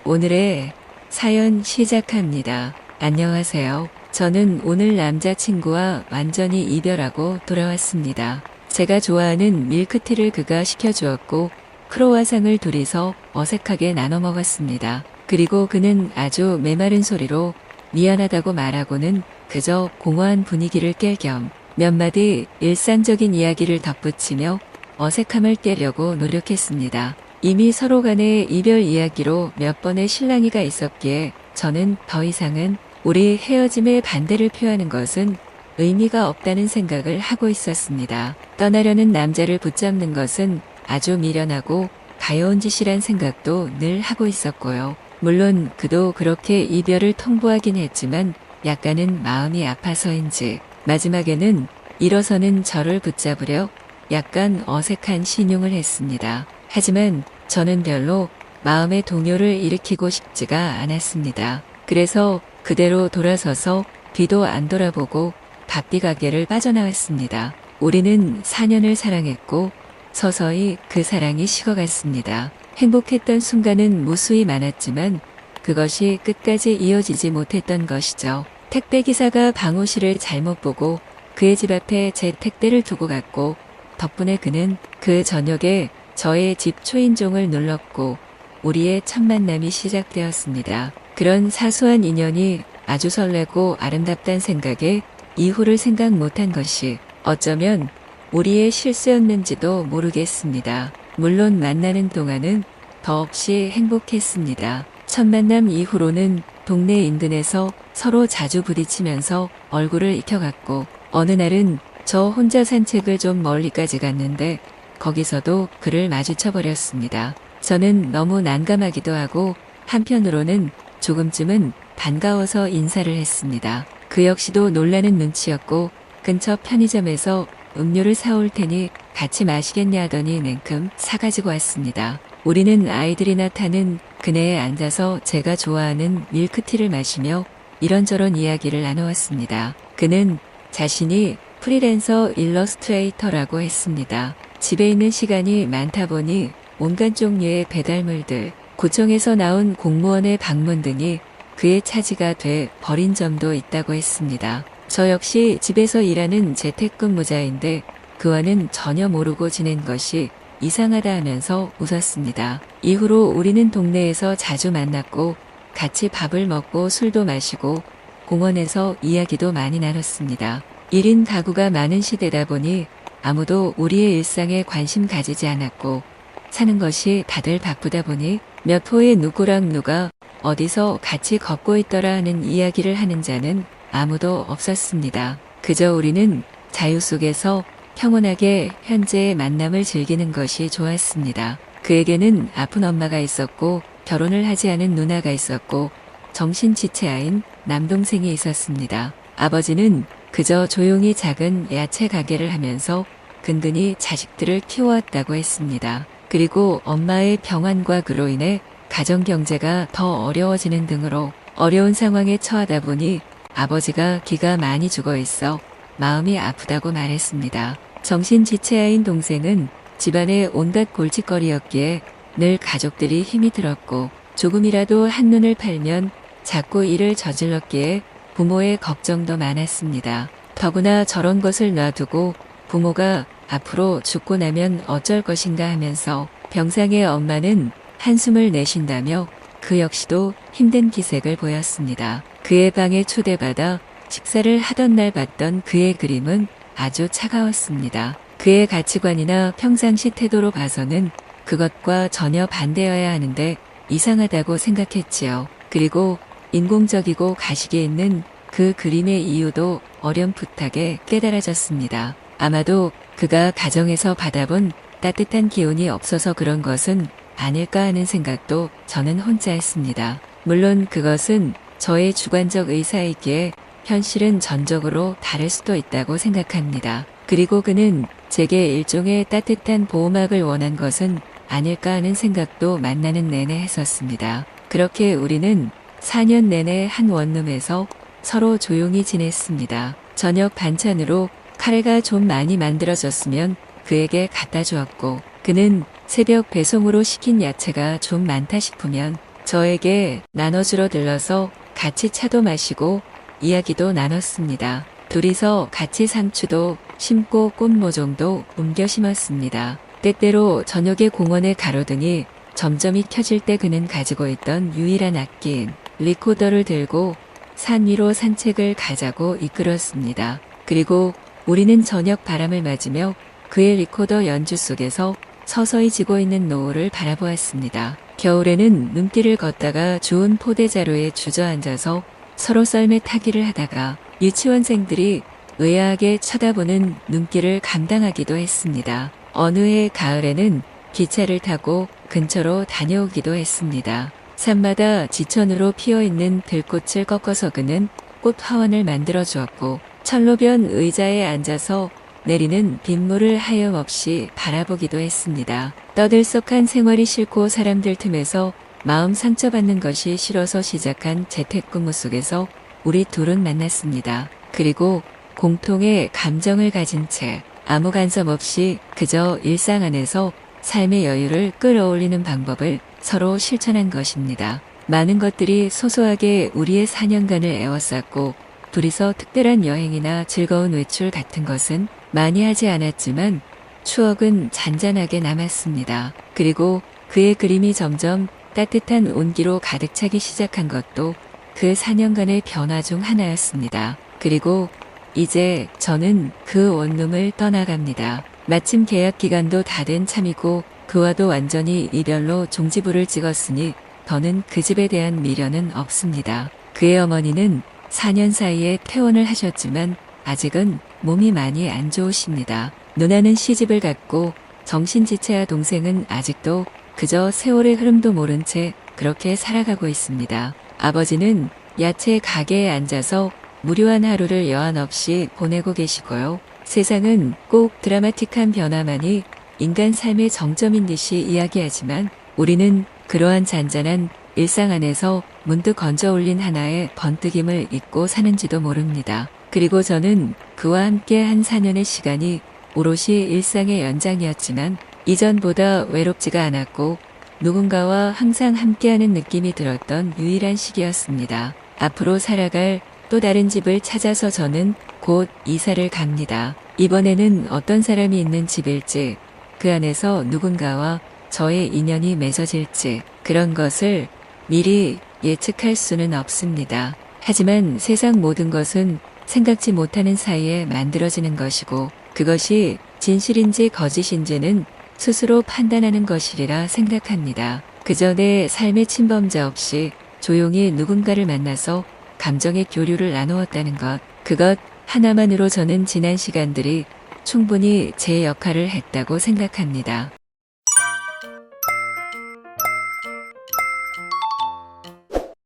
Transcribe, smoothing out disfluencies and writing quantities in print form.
오늘의 사연 시작합니다. 안녕하세요. 저는 오늘 남자친구와 완전히 이별하고 돌아왔습니다. 제가 좋아하는 밀크티를 그가 시켜주었고 크로와상을 둘이서 어색하게 나눠 먹었습니다. 그리고 그는 아주 메마른 소리로 미안하다고 말하고는 그저 공허한 분위기를 깰 겸 몇 마디 일상적인 이야기를 덧붙이며 어색함을 깨려고 노력했습니다. 이미 서로 간의 이별 이야기로 몇 번의 실랑이가 있었기에 저는 더 이상은 우리 헤어짐에 반대를 표하는 것은 의미가 없다는 생각을 하고 있었습니다. 떠나려는 남자를 붙잡는 것은 아주 미련하고 가여운 짓이란 생각도 늘 하고 있었고요. 물론 그도 그렇게 이별을 통보하긴 했지만 약간은 마음이 아파서인지 마지막에는 일어서는 저를 붙잡으려 약간 어색한 신용을 했습니다. 하지만 저는 별로 마음의 동요를 일으키고 싶지가 않았습니다. 그래서 그대로 돌아서서 뒤도 안 돌아보고 밥비 가게를 빠져나왔습니다. 우리는 4년을 사랑했고 서서히 그 사랑이 식어갔습니다. 행복했던 순간은 무수히 많았지만 그것이 끝까지 이어지지 못했던 것이죠. 택배기사가 방호 씨를 잘못 보고 그의 집 앞에 제 택배를 두고 갔고 덕분에 그는 그 저녁에 저의 집 초인종을 눌렀고 우리의 첫 만남이 시작되었습니다. 그런 사소한 인연이 아주 설레고 아름답단 생각에 이후를 생각 못한 것이 어쩌면 우리의 실수였는지도 모르겠습니다. 물론 만나는 동안은 더없이 행복했습니다. 첫 만남 이후로는 동네 인근에서 서로 자주 부딪히면서 얼굴을 익혀갔고 어느 날은 저 혼자 산책을 좀 멀리까지 갔는데 거기서도 그를 마주쳐버렸습니다. 저는 너무 난감하기도 하고 한편으로는 조금쯤은 반가워서 인사를 했습니다. 그 역시도 놀라는 눈치였고 근처 편의점에서 음료를 사올 테니 같이 마시겠냐 하더니 냉큼 사가지고 왔습니다. 우리는 아이들이나 타는 그네에 앉아서 제가 좋아하는 밀크티를 마시며 이런저런 이야기를 나누었습니다. 그는 자신이 프리랜서 일러스트레이터라고 했습니다. 집에 있는 시간이 많다 보니 온갖 종류의 배달물들, 구청에서 나온 공무원의 방문 등이 그의 차지가 돼 버린 점도 있다고 했습니다. 저 역시 집에서 일하는 재택근무자인데 그와는 전혀 모르고 지낸 것이 이상하다 하면서 웃었습니다. 이후로 우리는 동네에서 자주 만났고 같이 밥을 먹고 술도 마시고 공원에서 이야기도 많이 나눴습니다. 1인 가구가 많은 시대다 보니 아무도 우리의 일상에 관심 가지지 않았고 사는 것이 다들 바쁘다 보니 몇 호에 누구랑 누가 어디서 같이 걷고 있더라 하는 이야기를 하는 자는 아무도 없었습니다. 그저 우리는 자유 속에서 평온하게 현재의 만남을 즐기는 것이 좋았습니다. 그에게는 아픈 엄마가 있었고 결혼을 하지 않은 누나가 있었고 정신지체아인 남동생이 있었습니다. 아버지는 그저 조용히 작은 야채 가게를 하면서 근근히 자식들을 키워왔다고 했습니다. 그리고 엄마의 병환과 그로 인해 가정 경제가 더 어려워지는 등으로 어려운 상황에 처하다 보니 아버지가 기가 많이 죽어 있어 마음이 아프다고 말했습니다. 정신지체아인 동생은 집안의 온갖 골칫거리였기에 늘 가족들이 힘이 들었고 조금이라도 한눈을 팔면 자꾸 일을 저질렀기에 부모의 걱정도 많았습니다. 더구나 저런 것을 놔두고 부모가 앞으로 죽고 나면 어쩔 것인가 하면서 병상의 엄마는 한숨을 내쉰다며 그 역시도 힘든 기색을 보였습니다. 그의 방에 초대받아 식사를 하던 날 봤던 그의 그림은 아주 차가웠습니다. 그의 가치관이나 평상시 태도로 봐서는 그것과 전혀 반대여야 하는데 이상하다고 생각했지요. 그리고 인공적이고 가식이 있는 그 그림의 이유도 어렴풋하게 깨달아졌습니다. 아마도 그가 가정에서 받아본 따뜻한 기운이 없어서 그런 것은 아닐까 하는 생각도 저는 혼자 했습니다. 물론 그것은 저의 주관적 의사이기에 현실은 전적으로 다를 수도 있다고 생각합니다. 그리고 그는 제게 일종의 따뜻한 보호막을 원한 것은 아닐까 하는 생각도 만나는 내내 했었습니다. 그렇게 우리는 4년 내내 한 원룸에서 서로 조용히 지냈습니다. 저녁 반찬으로 카레가 좀 많이 만들어졌으면 그에게 갖다 주었고, 그는 새벽 배송으로 시킨 야채가 좀 많다 싶으면 저에게 나눠주러 들러서 같이 차도 마시고 이야기도 나눴습니다. 둘이서 같이 상추도 심고 꽃모종도 옮겨 심었습니다. 때때로 저녁에 공원에 가로등이 점점이 켜질 때 그는 가지고 있던 유일한 악기인 리코더를 들고 산 위로 산책을 가자고 이끌었습니다. 그리고 우리는 저녁 바람을 맞으며 그의 리코더 연주 속에서 서서히 지고 있는 노을을 바라보았습니다. 겨울에는 눈길을 걷다가 주운 포대자루에 주저앉아서 서로 썰매 타기를 하다가 유치원생들이 의아하게 쳐다보는 눈길을 감당하기도 했습니다. 어느 해 가을에는 기차를 타고 근처로 다녀오기도 했습니다. 산마다 지천으로 피어있는 들꽃을 꺾어서 그는 꽃 화원을 만들어 주었고, 철로변 의자에 앉아서 내리는 빗물을 하염없이 바라보기도 했습니다. 떠들썩한 생활이 싫고 사람들 틈에서 마음 상처받는 것이 싫어서 시작한 재택근무 속에서 우리 둘은 만났습니다. 그리고 공통의 감정을 가진 채 아무 간섭 없이 그저 일상 안에서 삶의 여유를 끌어올리는 방법을 서로 실천한 것입니다. 많은 것들이 소소하게 우리의 4년간을 에워쌌고, 둘이서 특별한 여행이나 즐거운 외출 같은 것은 많이 하지 않았지만 추억은 잔잔하게 남았습니다. 그리고 그의 그림이 점점 따뜻한 온기로 가득 차기 시작한 것도 그 4년간의 변화 중 하나였습니다. 그리고 이제 저는 그 원룸을 떠나갑니다. 마침 계약 기간도 다 된 참이고 그와도 완전히 이별로 종지부를 찍었으니 더는 그 집에 대한 미련은 없습니다. 그의 어머니는 4년 사이에 퇴원을 하셨지만 아직은 몸이 많이 안 좋으십니다. 누나는 시집을 갔고 정신지체아 동생은 아직도 그저 세월의 흐름도 모른 채 그렇게 살아가고 있습니다. 아버지는 야채 가게에 앉아서 무료한 하루를 여한 없이 보내고 계시고요. 세상은 꼭 드라마틱한 변화만이 인간 삶의 정점인 듯이 이야기하지만 우리는 그러한 잔잔한 일상 안에서 문득 건져 올린 하나의 번뜩임을 잊고 사는지도 모릅니다. 그리고 저는 그와 함께 한 4년의 시간이 오롯이 일상의 연장이었지만 이전보다 외롭지가 않았고 누군가와 항상 함께하는 느낌이 들었던 유일한 시기였습니다. 앞으로 살아갈 또 다른 집을 찾아서 저는 곧 이사를 갑니다. 이번에는 어떤 사람이 있는 집일지, 그 안에서 누군가와 저의 인연이 맺어질지 그런 것을 미리 예측할 수는 없습니다. 하지만 세상 모든 것은 생각지 못하는 사이에 만들어지는 것이고 그것이 진실인지 거짓인지는 스스로 판단하는 것이리라 생각합니다. 그저 내 삶의 침범자 없이 조용히 누군가를 만나서 감정의 교류를 나누었다는 것, 그것 하나만으로 저는 지난 시간들이 충분히 제 역할을 했다고 생각합니다.